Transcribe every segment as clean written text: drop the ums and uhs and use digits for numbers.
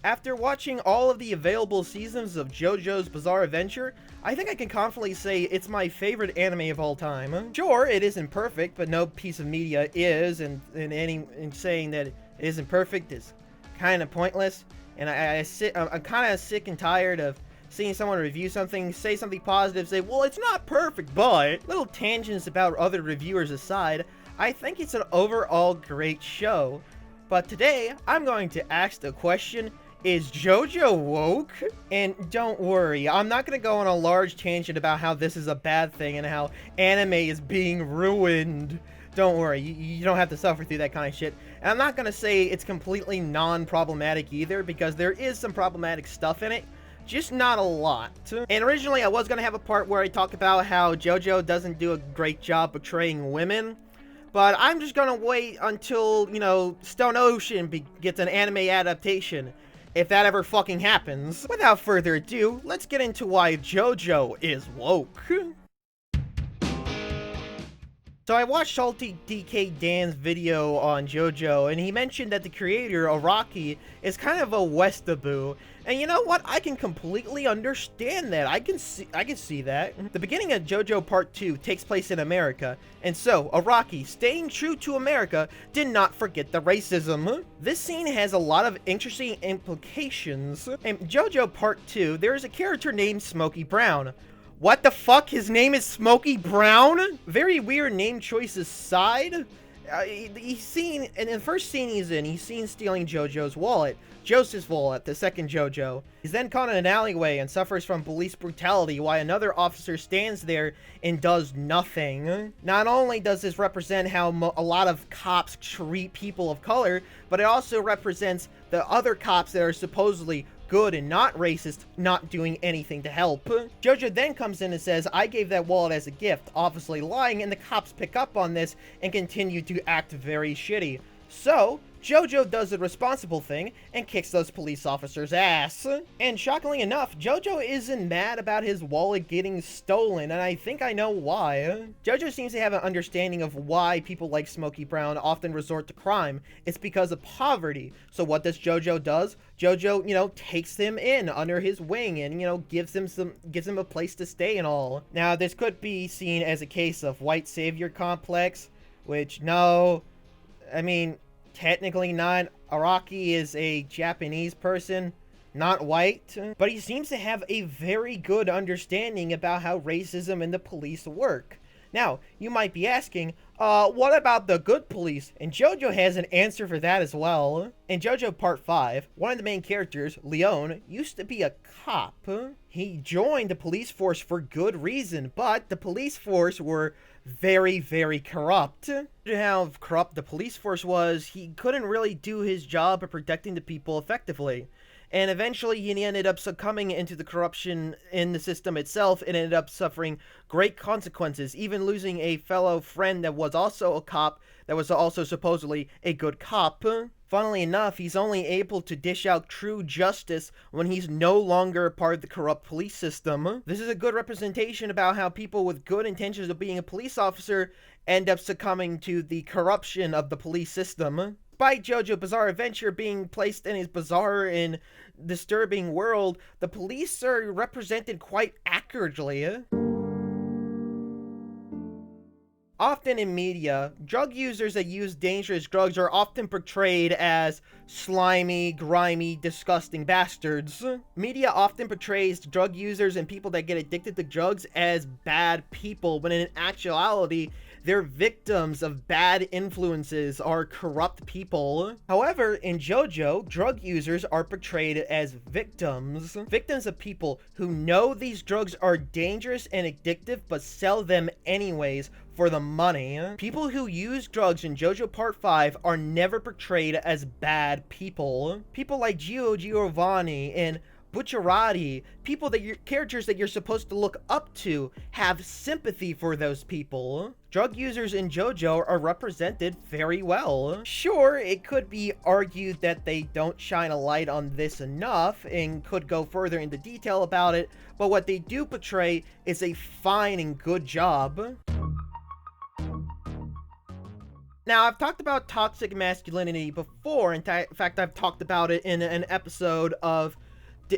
After watching all of the available seasons of JoJo's Bizarre Adventure, I think I can confidently say it's my favorite anime of all time. Sure, it isn't perfect, but no piece of media is, and saying that it isn't perfect is kind of pointless. And I'm kind of sick and tired of seeing someone review something, say something positive, say, well, it's not perfect, but... Little tangents about other reviewers aside, I think it's an overall great show. But today, I'm going to ask the question, is JoJo woke? And don't worry, I'm not going to go on a large tangent about how this is a bad thing and how anime is being ruined. Don't worry, you don't have to suffer through that kind of shit. And I'm not going to say it's completely non-problematic either, because there is some problematic stuff in it, just not a lot. And originally I was going to have a part where I talk about how JoJo doesn't do a great job portraying women, but I'm just going to wait until, you know, Stone Ocean gets an anime adaptation, if that ever fucking happens. Without further ado, let's get into why JoJo is woke. So I watched Salty DK Dan's video on JoJo, and he mentioned that the creator, Araki, is kind of a Westaboo. And you know what? I can completely understand that. I can see that. The beginning of JoJo Part 2 takes place in America, and so Araki, staying true to America, did not forget the racism. This scene has a lot of interesting implications. In JoJo Part 2, there is a character named Smokey Brown. What the fuck? His name is Smokey Brown? Very weird name choice aside. He's seen, in the first scene he's seen stealing JoJo's wallet. Joseph's wallet, the second JoJo. He's then caught in an alleyway and suffers from police brutality while another officer stands there and does nothing. Not only does this represent how a lot of cops treat people of color, but it also represents the other cops that are supposedly good and not racist, not doing anything to help. JoJo then comes in and says, I gave that wallet as a gift, obviously lying, and the cops pick up on this and continue to act very shitty. So, JoJo does the responsible thing and kicks those police officers' ass. And shockingly enough, JoJo isn't mad about his wallet getting stolen, and I think I know why. JoJo seems to have an understanding of why people like Smokey Brown often resort to crime. It's because of poverty. So what does JoJo does? JoJo, you know, takes him in under his wing and, you know, gives him a place to stay and all. Now, this could be seen as a case of white savior complex, which, no, I mean, technically not. Araki is a Japanese person, not white, but he seems to have a very good understanding about how racism and the police work. Now, you might be asking, what about the good police? And JoJo has an answer for that as well. In JoJo Part 5, one of the main characters, Leon, used to be a cop. He joined the police force for good reason, but the police force were very, very corrupt. How corrupt the police force was, he couldn't really do his job of protecting the people effectively. And eventually he ended up succumbing into the corruption in the system itself and ended up suffering great consequences, even losing a fellow friend that was also a cop, that was also supposedly a good cop. Funnily enough, he's only able to dish out true justice when he's no longer a part of the corrupt police system. This is a good representation about how people with good intentions of being a police officer end up succumbing to the corruption of the police system. Despite JoJo Bizarre Adventure being placed in his bizarre and disturbing world, the police are represented quite accurately. Often in media, drug users that use dangerous drugs are often portrayed as slimy, grimy, disgusting bastards. Media often portrays drug users and people that get addicted to drugs as bad people, when in actuality, they're victims of bad influences or corrupt people. However, in JoJo, drug users are portrayed as victims. Victims of people who know these drugs are dangerous and addictive but sell them anyways for the money. People who use drugs in JoJo Part 5 are never portrayed as bad people. People like Gio Giovanni and Bucciarati, characters that you're supposed to look up to, have sympathy for those people. Drug users in JoJo are represented very well. Sure, it could be argued that they don't shine a light on this enough and could go further into detail about it, but what they do portray is a fine and good job. Now, I've talked about toxic masculinity before. In fact, I've talked about it in an episode of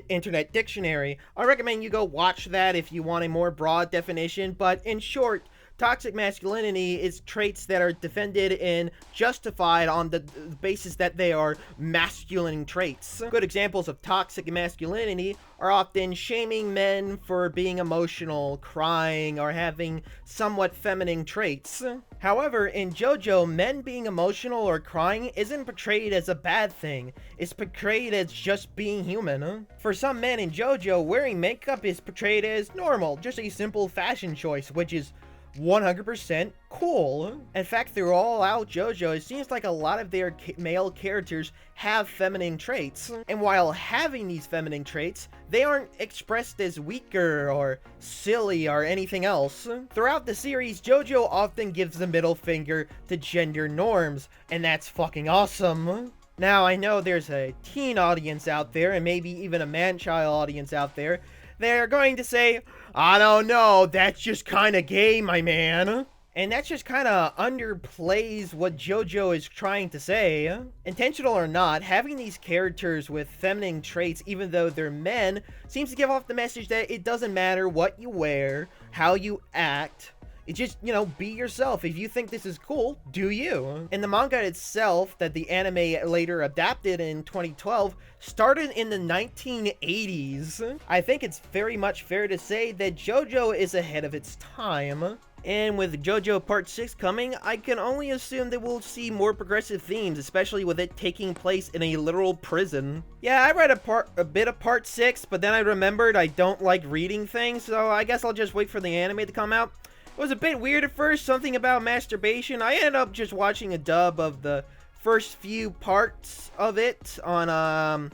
Internet Dictionary. I recommend you go watch that if you want a more broad definition, but in short, toxic masculinity is traits that are defended and justified on the basis that they are masculine traits. Good examples of toxic masculinity are often shaming men for being emotional, crying, or having somewhat feminine traits. However, in Jojo, men being emotional or crying isn't portrayed as a bad thing. It's portrayed as just being human. For some men in Jojo, wearing makeup is portrayed as normal, just a simple fashion choice, which is 100% cool. In fact, through all out Jojo, it seems like a lot of their male characters have feminine traits. And while having these feminine traits, they aren't expressed as weaker or silly or anything else. Throughout the series, Jojo often gives the middle finger to gender norms, and that's fucking awesome. Now, I know there's a teen audience out there, and maybe even a man-child audience out there. They're going to say, I don't know, that's just kinda gay, my man. And that just kinda underplays what Jojo is trying to say. Intentional or not, having these characters with feminine traits, even though they're men, seems to give off the message that it doesn't matter what you wear, how you act. It's just, you know, be yourself. If you think this is cool, do you. And the manga itself, that the anime later adapted in 2012, started in the 1980s. I think it's very much fair to say that JoJo is ahead of its time. And with JoJo Part 6 coming, I can only assume that we'll see more progressive themes, especially with it taking place in a literal prison. Yeah, I read a bit of Part 6, but then I remembered I don't like reading things, so I guess I'll just wait for the anime to come out. It was a bit weird at first, something about masturbation. I ended up just watching a dub of the first few parts of it on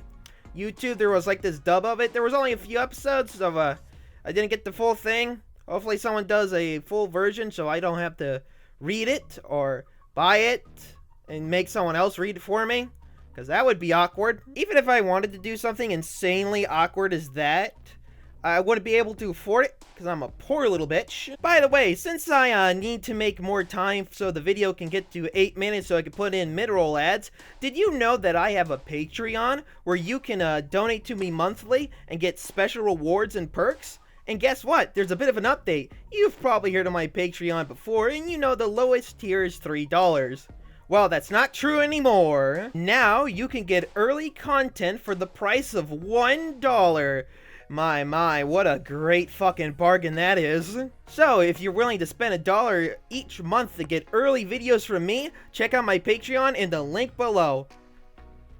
YouTube. There was like this dub of it. There was only a few episodes, so I didn't get the full thing. Hopefully someone does a full version so I don't have to read it or buy it and make someone else read it for me, because that would be awkward. Even if I wanted to do something insanely awkward as that, I wouldn't be able to afford it because I'm a poor little bitch. By the way, since I need to make more time so the video can get to 8 minutes so I can put in mid-roll ads, did you know that I have a Patreon where you can donate to me monthly and get special rewards and perks? And guess what? There's a bit of an update. You've probably heard of my Patreon before, and you know the lowest tier is $3. Well, that's not true anymore. Now you can get early content for the price of $1. My, what a great fucking bargain that is. So, if you're willing to spend $1 each month to get early videos from me, check out my Patreon in the link below.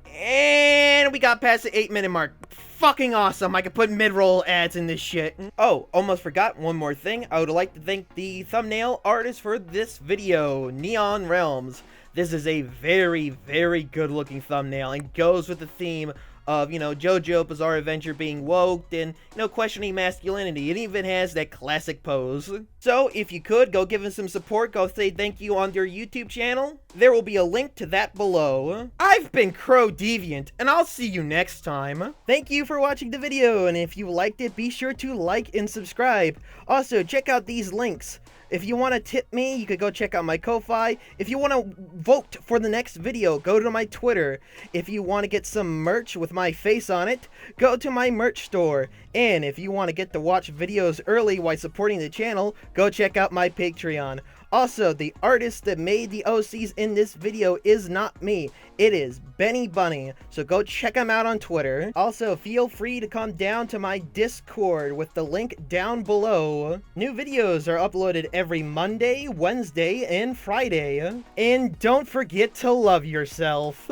And we got past the 8-minute mark. Fucking awesome, I can put mid-roll ads in this shit. Oh, almost forgot one more thing. I would like to thank the thumbnail artist for this video, Neon Realms. This is a very, very good looking thumbnail and goes with the theme of, you know, JoJo Bizarre Adventure being woke and, you know, questioning masculinity. It even has that classic pose. So, if you could, go give him some support, go say thank you on their YouTube channel. There will be a link to that below. I've been Crow Deviant, and I'll see you next time. Thank you for watching the video, and if you liked it, be sure to like and subscribe. Also, check out these links. If you want to tip me, you could go check out my Ko-Fi. If you want to vote for the next video, go to my Twitter. If you want to get some merch with my face on it, go to my merch store. And if you want to get to watch videos early while supporting the channel, go check out my Patreon. Also, the artist that made the OCs in this video is not me. It is Benny Bunny, so go check him out on Twitter. Also, feel free to come down to my Discord with the link down below. New videos are uploaded every Monday, Wednesday, and Friday. And don't forget to love yourself.